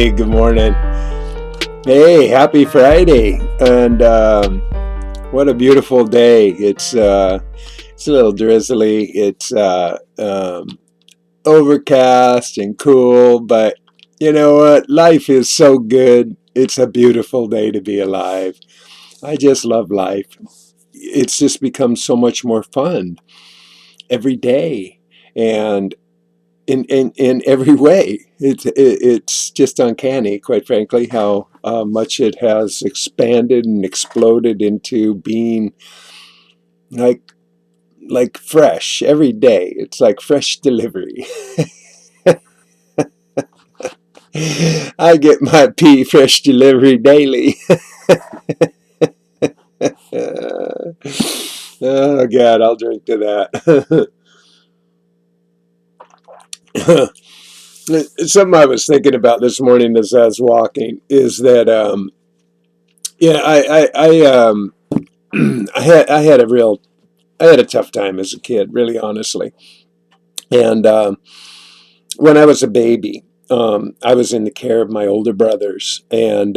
Hey, good morning. Hey, happy Friday. And what a beautiful day. It's a little drizzly. It's overcast and cool, but you know what? Life is so good. It's a beautiful day to be alive. I just love life. It's just become so much more fun every day. And in every way. It's just uncanny, quite frankly, how much it has expanded and exploded into being like fresh every day. It's like fresh delivery. I get my pee fresh delivery daily. Oh God, I'll drink to that. Something I was thinking about this morning as I was walking is that yeah, I had a tough time as a kid, really honestly. And when I was a baby, I was in the care of my older brothers, and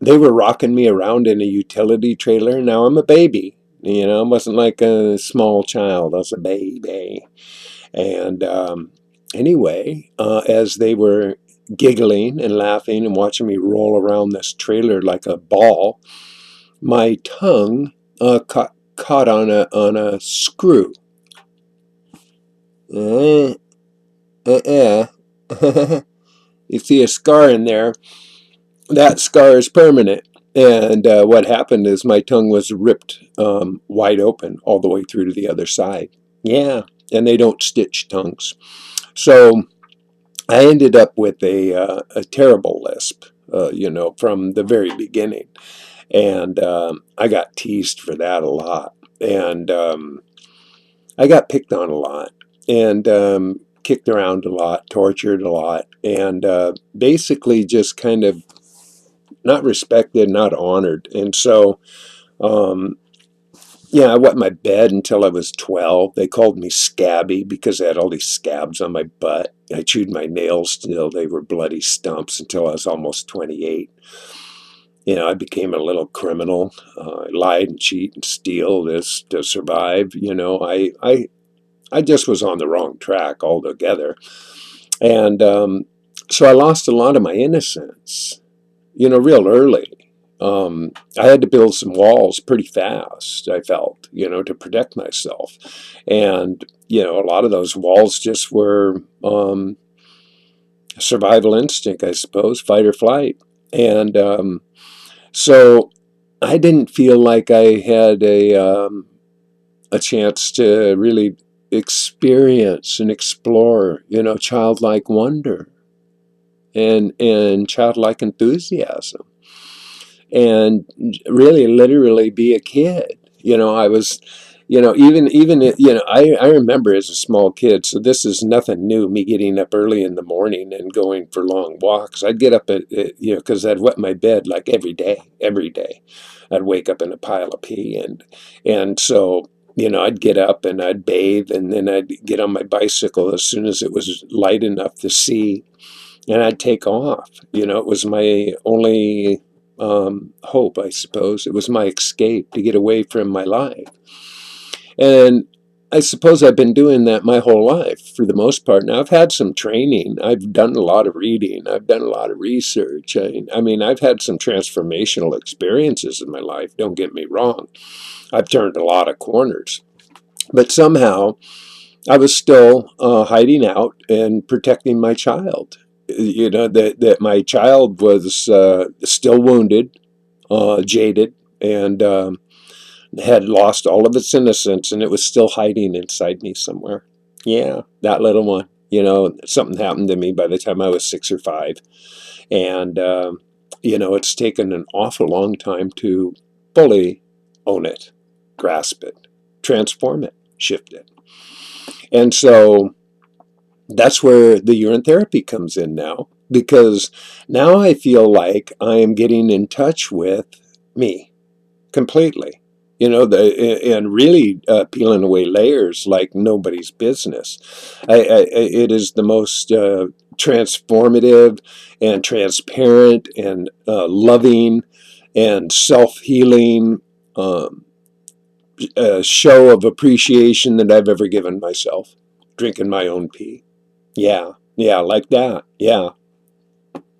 they were rocking me around in a utility trailer. Now I'm a baby, I wasn't like a small child. I was a baby. And anyway, as they were giggling and laughing and watching me roll around this trailer like a ball, my tongue caught on a screw. Uh, uh. You see a scar in there. That scar is permanent. And what happened is my tongue was ripped wide open all the way through to the other side. Yeah, and they don't stitch tongues. So I ended up with a terrible lisp, from the very beginning. And I got teased for that a lot. And I got picked on a lot. And kicked around a lot, tortured a lot, and basically just kind of not respected, not honored. And so, yeah, I wet my bed until I was 12. They called me scabby because I had all these scabs on my butt. I chewed my nails till they were bloody stumps until I was almost 28. I became a little criminal. I lied and cheat and steal this to survive. I just was on the wrong track altogether. And so I lost a lot of my innocence, real early. I had to build some walls pretty fast, I felt, to protect myself. And, a lot of those walls just were survival instinct, I suppose, fight or flight. And so I didn't feel like I had a chance to really experience and explore, childlike wonder and childlike enthusiasm, and really literally be a kid. I was, I remember as a small kid, so this is nothing new, me getting up early in the morning and going for long walks. I'd get up because I'd wet my bed like every day. I'd wake up in a pile of pee, and so I'd get up and I'd bathe, and then I'd get on my bicycle as soon as it was light enough to see, and I'd take off. It was my only hope, I suppose. It was my escape to get away from my life. And I suppose I've been doing that my whole life for the most part. Now, I've had some training. I've done a lot of reading. I've done a lot of research. I mean, I've had some transformational experiences in my life. Don't get me wrong. I've turned a lot of corners. But somehow, I was still hiding out and protecting my child. That my child was still wounded, jaded, and had lost all of its innocence, and it was still hiding inside me somewhere. Yeah, that little one. Something happened to me by the time I was 6 or 5, and it's taken an awful long time to fully own it, grasp it, transform it, shift it. And so that's where the urine therapy comes in now, because now I feel like I am getting in touch with me completely, and really peeling away layers like nobody's business. It is the most transformative and transparent and loving and self-healing show of appreciation that I've ever given myself. Drinking my own pee. Yeah, like that. Yeah,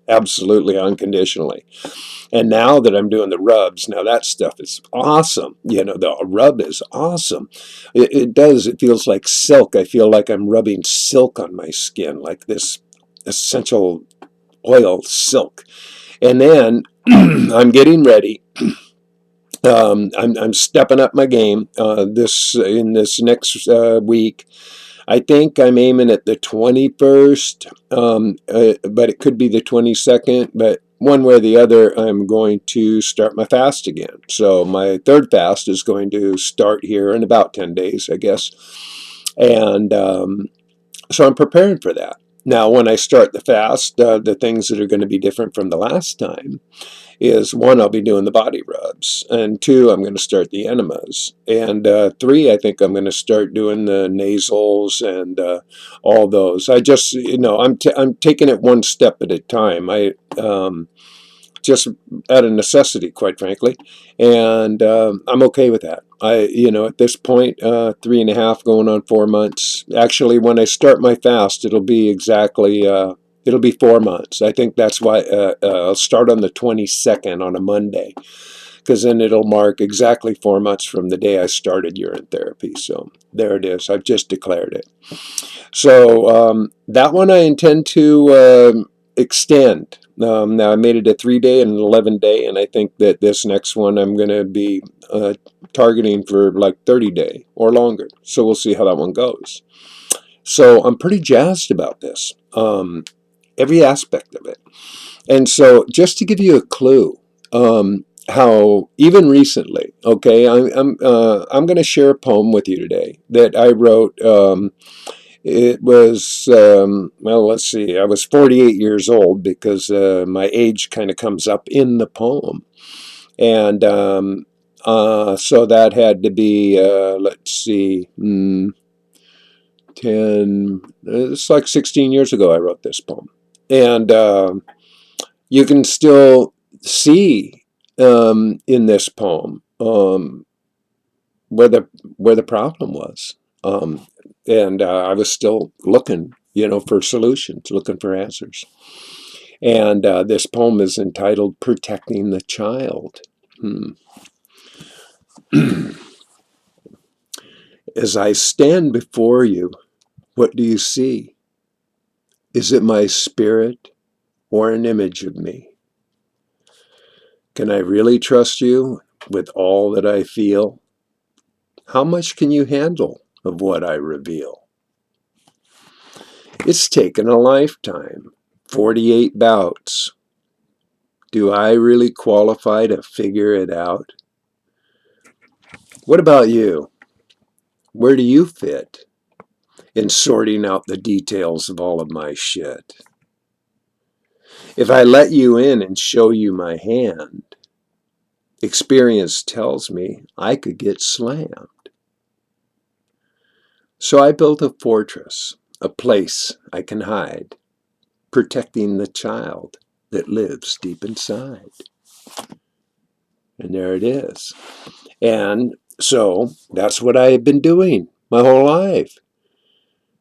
absolutely unconditionally. And now that I'm doing the rubs, now that stuff is awesome. The rub is awesome. It feels like silk. I feel like I'm rubbing silk on my skin, like this essential oil silk. And then I'm getting ready. I'm stepping up my game in this next week. I think I'm aiming at the 21st, but it could be the 22nd. But one way or the other, I'm going to start my fast again. So my third fast is going to start here in about 10 days, I guess. And so I'm preparing for that. Now, when I start the fast, the things that are going to be different from the last time is, one, I'll be doing the body rubs, and two, I'm going to start the enemas, and three, I think I'm going to start doing the nasals and all those. I just, I'm taking it one step at a time. Just out of necessity, quite frankly, and I'm okay with that. At this point, 3.5 going on 4 months. Actually, when I start my fast, it'll be exactly it'll be 4 months. I think that's why I'll start on the 22nd on a Monday, because then it'll mark exactly 4 months from the day I started urine therapy. So there it is. I've just declared it. So that one I intend to extend. Now I made it a 3-day and an 11-day, and I think that this next one I'm going to be targeting for like 30-day or longer. So we'll see how that one goes. So I'm pretty jazzed about this, every aspect of it. And so just to give you a clue, how even recently, okay, I'm going to share a poem with you today that I wrote. It was, well, let's see, I was 48 years old, because my age kind of comes up in the poem. And so that had to be, let's see, 10, it's like 16 years ago I wrote this poem. And you can still see in this poem where the problem was. And I was still looking, for solutions, looking for answers. And this poem is entitled "Protecting the Child." As I stand before you, what do you see? Is it my spirit or an image of me? Can I really trust you with all that I feel? How much can you handle of what I reveal? It's taken a lifetime, 48 bouts. Do I really qualify to figure it out? What about you? Where do you fit in sorting out the details of all of my shit? If I let you in and show you my hand, experience tells me I could get slammed. So I built a fortress, a place I can hide, protecting the child that lives deep inside. And there it is. And so that's what I have been doing my whole life.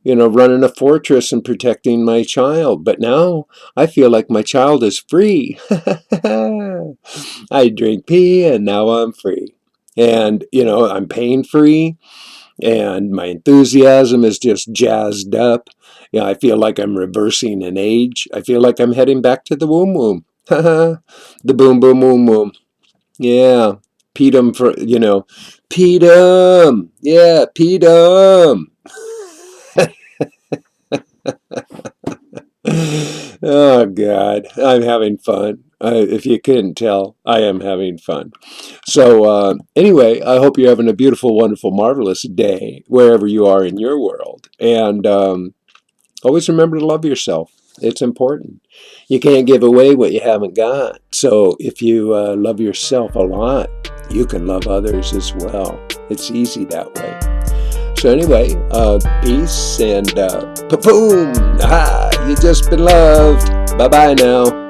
Running a fortress and protecting my child. But now I feel like my child is free. I drink pee and now I'm free. And, I'm pain free. And my enthusiasm is just jazzed up. I feel like I'm reversing an age. I feel like I'm heading back to the womb womb. The boom boom womb womb. Yeah. PEEDOM for, PEEDOM. Yeah, PEEDOM. Oh, God. I'm having fun. If you couldn't tell, I am having fun. So anyway, I hope you're having a beautiful, wonderful, marvelous day wherever you are in your world. And always remember to love yourself. It's important. You can't give away what you haven't got. So if you love yourself a lot, you can love others as well. It's easy that way. So anyway, peace and pa-boom! Ah, You just been loved. Bye-bye now.